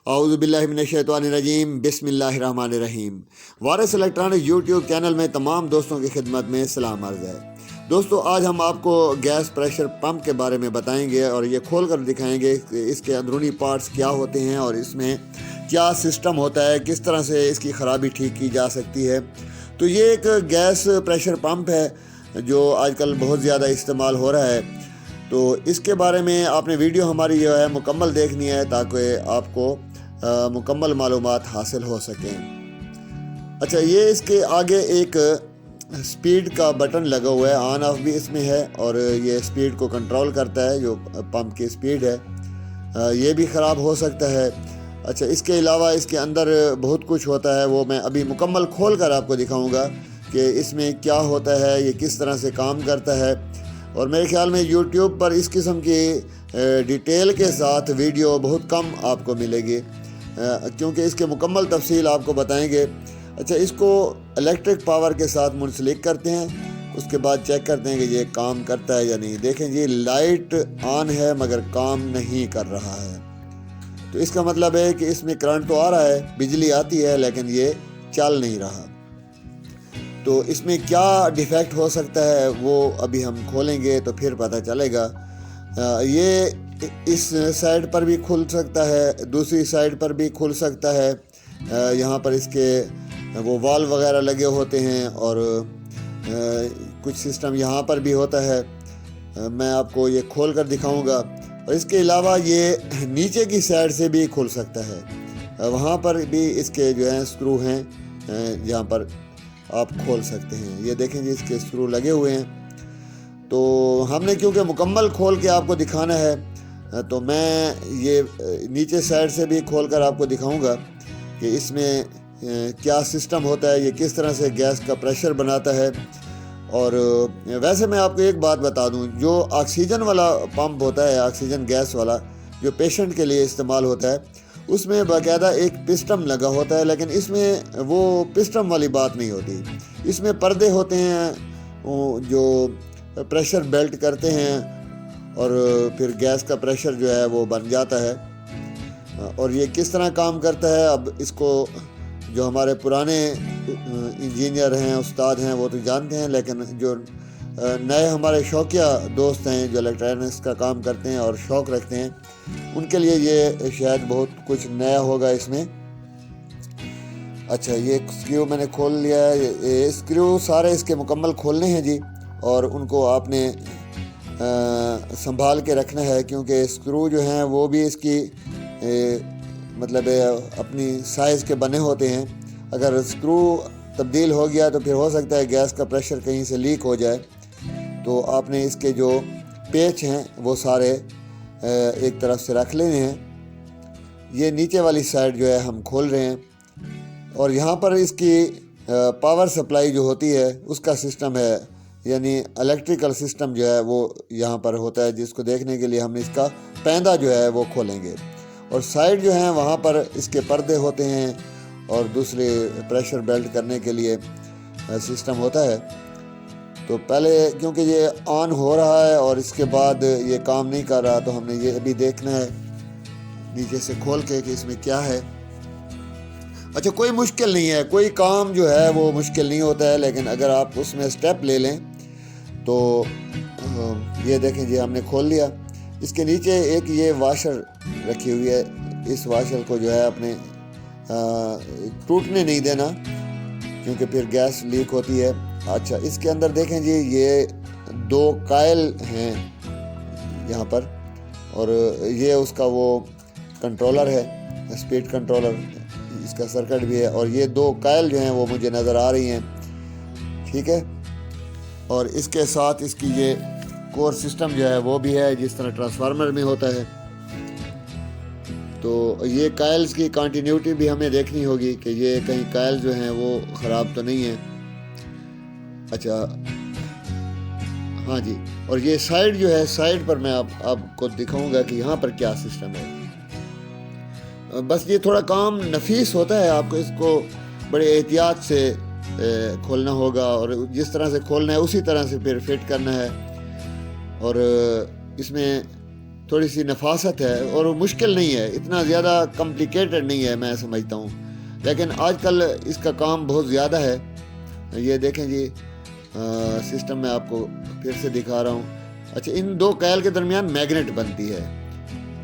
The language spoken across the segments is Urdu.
اعوذ باللہ من الشیطان الرجیم، بسم اللہ الرحمن الرحیم۔ وارث الیکٹرانک یوٹیوب چینل میں تمام دوستوں کی خدمت میں سلام عرض ہے۔ دوستو، آج ہم آپ کو گیس پریشر پمپ کے بارے میں بتائیں گے اور یہ کھول کر دکھائیں گے کہ اس کے اندرونی پارٹس کیا ہوتے ہیں اور اس میں کیا سسٹم ہوتا ہے، کس طرح سے اس کی خرابی ٹھیک کی جا سکتی ہے۔ تو یہ ایک گیس پریشر پمپ ہے جو آج کل بہت زیادہ استعمال ہو رہا ہے۔ تو اس کے بارے میں آپ نے ویڈیو ہماری جو ہے مکمل دیکھنی ہے تاکہ آپ کو مکمل معلومات حاصل ہو سکیں۔ اچھا، یہ اس کے آگے ایک سپیڈ کا بٹن لگا ہوا ہے، آن آف بھی اس میں ہے اور یہ سپیڈ کو کنٹرول کرتا ہے، جو پمپ کی سپیڈ ہے یہ بھی خراب ہو سکتا ہے۔ اچھا، اس کے علاوہ اس کے اندر بہت کچھ ہوتا ہے، وہ میں ابھی مکمل کھول کر آپ کو دکھاؤں گا کہ اس میں کیا ہوتا ہے، یہ کس طرح سے کام کرتا ہے۔ اور میرے خیال میں یوٹیوب پر اس قسم کی ڈیٹیل کے ساتھ ویڈیو بہت کم آپ کو ملے گی، کیونکہ اس کے مکمل تفصیل آپ کو بتائیں گے۔ اچھا، اس کو الیکٹرک پاور کے ساتھ منسلک کرتے ہیں، اس کے بعد چیک کرتے ہیں کہ یہ کام کرتا ہے یا نہیں۔ دیکھیں جی، لائٹ آن ہے مگر کام نہیں کر رہا ہے، تو اس کا مطلب ہے کہ اس میں کرنٹ تو آ رہا ہے، بجلی آتی ہے، لیکن یہ چل نہیں رہا۔ تو اس میں کیا ڈیفیکٹ ہو سکتا ہے وہ ابھی ہم کھولیں گے تو پھر پتہ چلے گا۔ یہ اس سائڈ پر بھی کھل سکتا ہے، دوسری سائڈ پر بھی کھل سکتا ہے۔ یہاں پر اس کے وہ وال وغیرہ لگے ہوتے ہیں اور کچھ سسٹم یہاں پر بھی ہوتا ہے، میں آپ کو یہ کھول کر دکھاؤں گا۔ اور اس کے علاوہ یہ نیچے کی سائڈ سے بھی کھل سکتا ہے، وہاں پر بھی اس کے جو ہیں اسکرو ہیں جہاں پر آپ کھول سکتے ہیں۔ یہ دیکھیں جی، اس کے اسکرو لگے ہوئے ہیں۔ تو ہم نے کیونکہ مکمل کھول کے آپ کو دکھانا ہے تو میں یہ نیچے سائڈ سے بھی کھول کر آپ کو دکھاؤں گا کہ اس میں کیا سسٹم ہوتا ہے، یہ کس طرح سے گیس کا پریشر بناتا ہے۔ اور ویسے میں آپ کو ایک بات بتا دوں، جو آکسیجن والا پمپ ہوتا ہے، آکسیجن گیس والا جو پیشنٹ کے لیے استعمال ہوتا ہے، اس میں باقاعدہ ایک پسٹم لگا ہوتا ہے، لیکن اس میں وہ پسٹم والی بات نہیں ہوتی۔ اس میں پردے ہوتے ہیں جو پریشر بیلٹ کرتے ہیں اور پھر گیس کا پریشر جو ہے وہ بن جاتا ہے۔ اور یہ کس طرح کام کرتا ہے، اب اس کو جو ہمارے پرانے انجینئر ہیں، استاد ہیں، وہ تو جانتے ہیں، لیکن جو نئے ہمارے شوقیہ دوست ہیں جو الیکٹرانکس کا کام کرتے ہیں اور شوق رکھتے ہیں، ان کے لیے یہ شاید بہت کچھ نیا ہوگا اس میں۔ اچھا، یہ اسکریو میں نے کھول لیا ہے، یہ اسکریو سارے اس کے مکمل کھولنے ہیں جی، اور ان کو آپ نے سنبھال کے رکھنا ہے، کیونکہ اسکرو جو ہیں وہ بھی اس کی مطلب اپنی سائز کے بنے ہوتے ہیں۔ اگر اسکرو تبدیل ہو گیا تو پھر ہو سکتا ہے گیس کا پریشر کہیں سے لیک ہو جائے، تو آپ نے اس کے جو پیچ ہیں وہ سارے ایک طرف سے رکھ لینے ہیں۔ یہ نیچے والی سائڈ جو ہے ہم کھول رہے ہیں، اور یہاں پر اس کی پاور سپلائی جو ہوتی ہے اس کا سسٹم ہے، یعنی الیکٹریکل سسٹم جو ہے وہ یہاں پر ہوتا ہے، جس کو دیکھنے کے لیے ہم اس کا پیندہ جو ہے وہ کھولیں گے۔ اور سائڈ جو ہیں وہاں پر اس کے پردے ہوتے ہیں اور دوسرے پریشر بیلٹ کرنے کے لیے سسٹم ہوتا ہے۔ تو پہلے کیونکہ یہ آن ہو رہا ہے اور اس کے بعد یہ کام نہیں کر رہا، تو ہم نے یہ ابھی دیکھنا ہے نیچے سے کھول کے کہ اس میں کیا ہے۔ اچھا، کوئی مشکل نہیں ہے، کوئی کام جو ہے وہ مشکل نہیں ہوتا ہے، لیکن اگر آپ اس میں سٹیپ لے لیں تو یہ دیکھیں جی، ہم نے کھول لیا۔ اس کے نیچے ایک یہ واشر رکھی ہوئی ہے، اس واشر کو جو ہے اپنے ٹوٹنے نہیں دینا، کیونکہ پھر گیس لیک ہوتی ہے۔ اچھا، اس کے اندر دیکھیں جی، یہ 2 کائل ہیں یہاں پر، اور یہ اس کا وہ کنٹرولر ہے، سپیڈ کنٹرولر، اس کا سرکٹ بھی ہے، اور یہ 2 کائل جو ہیں وہ مجھے نظر آ رہی ہیں، ٹھیک ہے۔ اور اس کے ساتھ اس کی یہ کور سسٹم جو ہے وہ بھی ہے، جس طرح ٹرانسفارمر میں ہوتا ہے۔ تو یہ کائلز کی کنٹینیوٹی بھی ہمیں دیکھنی ہوگی کہ یہ کہیں کائل جو ہیں وہ خراب تو نہیں ہیں۔ اچھا، ہاں جی، اور یہ سائڈ جو ہے، سائڈ پر میں آپ کو دکھاؤں گا کہ یہاں پر کیا سسٹم ہے۔ بس یہ تھوڑا کام نفیس ہوتا ہے، آپ کو اس کو بڑے احتیاط سے کھولنا ہوگا، اور جس طرح سے کھولنا ہے اسی طرح سے پھر فٹ کرنا ہے۔ اور اس میں تھوڑی سی نفاست ہے اور مشکل نہیں ہے، اتنا زیادہ کمپلیکیٹڈ نہیں ہے میں سمجھتا ہوں، لیکن آج کل اس کا کام بہت زیادہ ہے۔ یہ دیکھیں جی سسٹم میں آپ کو پھر سے دکھا رہا ہوں۔ اچھا، ان دو کائل کے درمیان میگنیٹ بنتی ہے،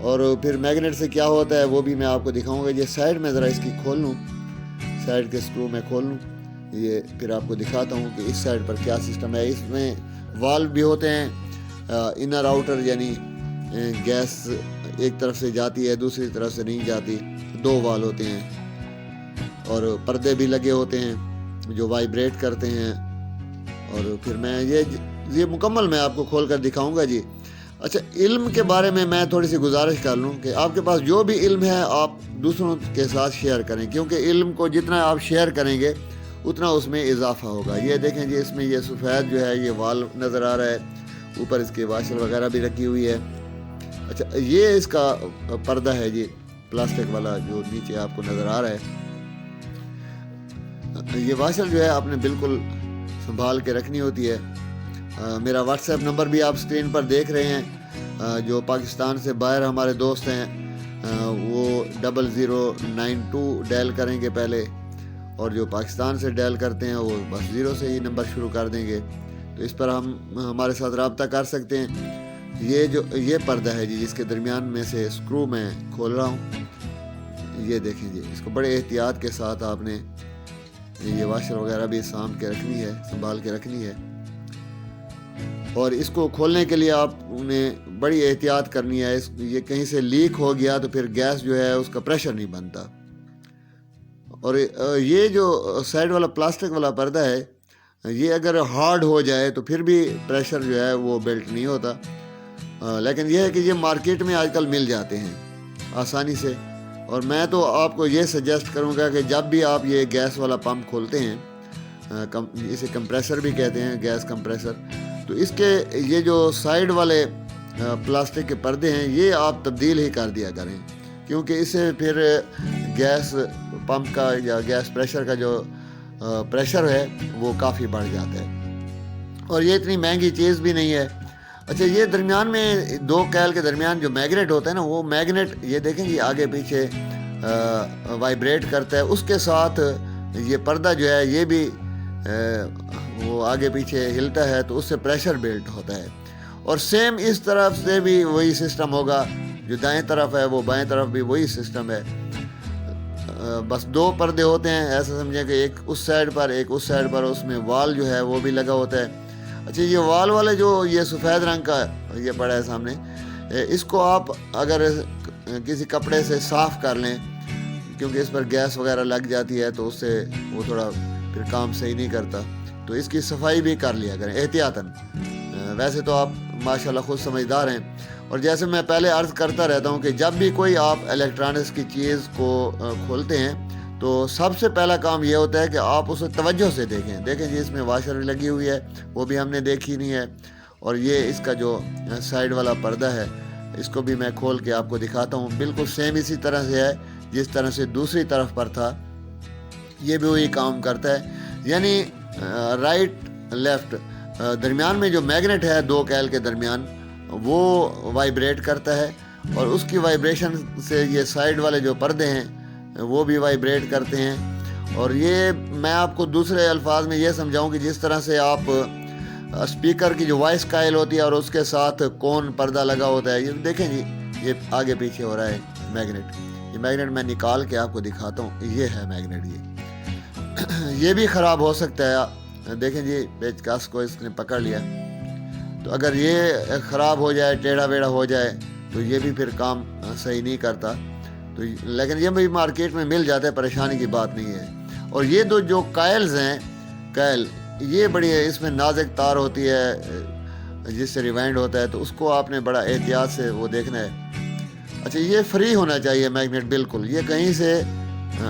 اور پھر میگنیٹ سے کیا ہوتا ہے وہ بھی میں آپ کو دکھاؤں گا۔ یہ سائڈ میں ذرا اس کی کھول لوں، سائڈ کے سکرو میں کھول لوں، یہ پھر آپ کو دکھاتا ہوں کہ اس سائڈ پر کیا سسٹم ہے۔ اس میں والو بھی ہوتے ہیں، انر آؤٹر، یعنی گیس ایک طرف سے جاتی ہے دوسری طرف سے نہیں جاتی، دو وال ہوتے ہیں، اور پردے بھی لگے ہوتے ہیں جو وائبریٹ کرتے ہیں۔ اور پھر میں یہ مکمل میں آپ کو کھول کر دکھاؤں گا جی۔ اچھا، علم کے بارے میں تھوڑی سی گزارش کر لوں کہ آپ کے پاس جو بھی علم ہے آپ دوسروں کے ساتھ شیئر کریں، کیونکہ علم کو جتنا آپ شیئر کریں گے اتنا اس میں اضافہ ہوگا۔ یہ دیکھیں جی، اس میں یہ سفید جو ہے یہ وال نظر آ رہا ہے، اوپر اس کے واشر وغیرہ بھی رکھی ہوئی ہے۔ اچھا، یہ اس کا پردہ ہے جی، پلاسٹک والا جو نیچے آپ کو نظر آ رہا ہے۔ یہ واشر جو ہے آپ نے بالکل سنبھال کے رکھنی ہوتی ہے۔ میرا واٹس ایپ نمبر بھی آپ سکرین پر دیکھ رہے ہیں۔ جو پاکستان سے باہر ہمارے دوست ہیں وہ 0092 ڈائل کریں گے پہلے، اور جو پاکستان سے ڈائل کرتے ہیں وہ بس 0 سے ہی نمبر شروع کر دیں گے، تو اس پر ہم ہمارے ساتھ رابطہ کر سکتے ہیں۔ یہ پردہ ہے جی، جس کے درمیان میں سے سکرو میں کھول رہا ہوں۔ یہ دیکھیں جی، اس کو بڑے احتیاط کے ساتھ آپ نے یہ واشر وغیرہ بھی سانبھ کے رکھنی ہے، سنبھال کے رکھنی ہے، اور اس کو کھولنے کے لیے آپ نے بڑی احتیاط کرنی ہے۔ یہ کہیں سے لیک ہو گیا تو پھر گیس جو ہے اس کا پریشر نہیں بنتا۔ اور یہ جو سائڈ والا پلاسٹک والا پردہ ہے، یہ اگر ہارڈ ہو جائے تو پھر بھی پریشر جو ہے وہ بیلٹ نہیں ہوتا، لیکن یہ ہے کہ یہ مارکیٹ میں آج کل مل جاتے ہیں آسانی سے۔ اور میں تو آپ کو یہ سجیسٹ کروں گا کہ جب بھی آپ یہ گیس والا پمپ کھولتے ہیں، اسے کمپریسر بھی کہتے ہیں، گیس کمپریسر، تو اس کے یہ جو سائیڈ والے پلاسٹک کے پردے ہیں یہ آپ تبدیل ہی کر دیا کریں، کیونکہ اس سے پھر گیس پمپ کا یا گیس پریشر کا جو پریشر ہے وہ کافی بڑھ جاتا ہے، اور یہ اتنی مہنگی چیز بھی نہیں ہے۔ اچھا، یہ درمیان میں دو کیل کے درمیان جو میگنیٹ ہوتا ہے نا، وہ میگنیٹ یہ دیکھیں جی آگے پیچھے وائبریٹ کرتا ہے، اس کے ساتھ یہ پردہ جو ہے یہ بھی وہ آگے پیچھے ہلتا ہے، تو اس سے پریشر بلٹ ہوتا ہے۔ اور سیم اس طرف سے بھی وہی سسٹم ہوگا، جو دائیں طرف ہے وہ بائیں طرف بھی وہی سسٹم ہے، بس دو پردے ہوتے ہیں، ایسا سمجھیں کہ ایک اس سائڈ پر ایک اس سائڈ پر، اس میں وال جو ہے وہ بھی لگا ہوتا ہے۔ اچھا، یہ وال والے جو یہ سفید رنگ کا یہ پڑا ہے سامنے، اس کو آپ اگر کسی کپڑے سے صاف کر لیں، کیونکہ اس پر گیس وغیرہ لگ جاتی ہے تو اس سے وہ تھوڑا پھر کام صحیح نہیں کرتا، تو اس کی صفائی بھی کر لیا کریں احتیاطاً۔ ویسے تو آپ ماشاءاللہ خود سمجھدار ہیں، اور جیسے میں پہلے عرض کرتا رہتا ہوں کہ جب بھی کوئی آپ الیکٹرانکس کی چیز کو کھولتے ہیں تو سب سے پہلا کام یہ ہوتا ہے کہ آپ اسے توجہ سے دیکھیں جی، اس میں واشر بھی لگی ہوئی ہے، وہ بھی ہم نے دیکھی نہیں ہے، اور یہ اس کا جو سائیڈ والا پردہ ہے اس کو بھی میں کھول کے آپ کو دکھاتا ہوں، بالکل سیم اسی طرح سے ہے جس طرح سے دوسری طرف پر تھا، یہ بھی وہی کام کرتا ہے، یعنی رائٹ لیفٹ درمیان میں جو میگنیٹ ہے دو کیل کے درمیان وہ وائبریٹ کرتا ہے، اور اس کی وائبریشن سے یہ سائیڈ والے جو پردے ہیں وہ بھی وائبریٹ کرتے ہیں۔ اور یہ میں آپ کو دوسرے الفاظ میں یہ سمجھاؤں کہ جس طرح سے آپ اسپیکر کی جو وائس کائل ہوتی ہے اور اس کے ساتھ کون پردہ لگا ہوتا ہے، یہ دیکھیں جی یہ آگے پیچھے ہو رہا ہے میگنیٹ، یہ میگنیٹ میں نکال کے آپ کو دکھاتا ہوں، یہ ہے میگنیٹ، یہ بھی خراب ہو سکتا ہے، دیکھیں جی پیچ کس کو اس نے پکڑ لیا، تو اگر یہ خراب ہو جائے، ٹیڑھا ویڑھا ہو جائے تو یہ بھی پھر کام صحیح نہیں کرتا، تو لیکن یہ بھی مارکیٹ میں مل جاتا ہے، پریشانی کی بات نہیں ہے۔ اور یہ دو جو کائلز ہیں، کائل یہ بڑی ہے، اس میں نازک تار ہوتی ہے جس سے ریوائنڈ ہوتا ہے، تو اس کو آپ نے بڑا احتیاط سے وہ دیکھنا ہے۔ اچھا، یہ فری ہونا چاہیے میگنیٹ، بالکل یہ کہیں سے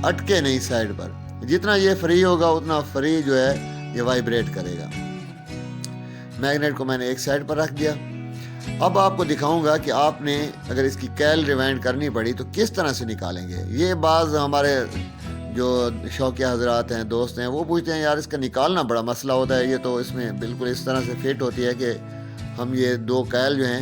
اٹکے نہیں سائڈ پر، جتنا یہ فری ہوگا اتنا فری جو ہے یہ وائبریٹ کرے گا۔ میگنیٹ کو میں نے ایک سائڈ پر رکھ دیا، اب آپ کو دکھاؤں گا کہ آپ نے اگر اس کی کیل ریوائنڈ کرنی پڑی تو کس طرح سے نکالیں گے۔ یہ بعض ہمارے جو شوقیہ حضرات ہیں، دوست ہیں، وہ پوچھتے ہیں یار اس کا نکالنا بڑا مسئلہ ہوتا ہے، یہ تو اس میں بالکل اس طرح سے فٹ ہوتی ہے کہ ہم یہ دو کیل جو ہیں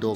2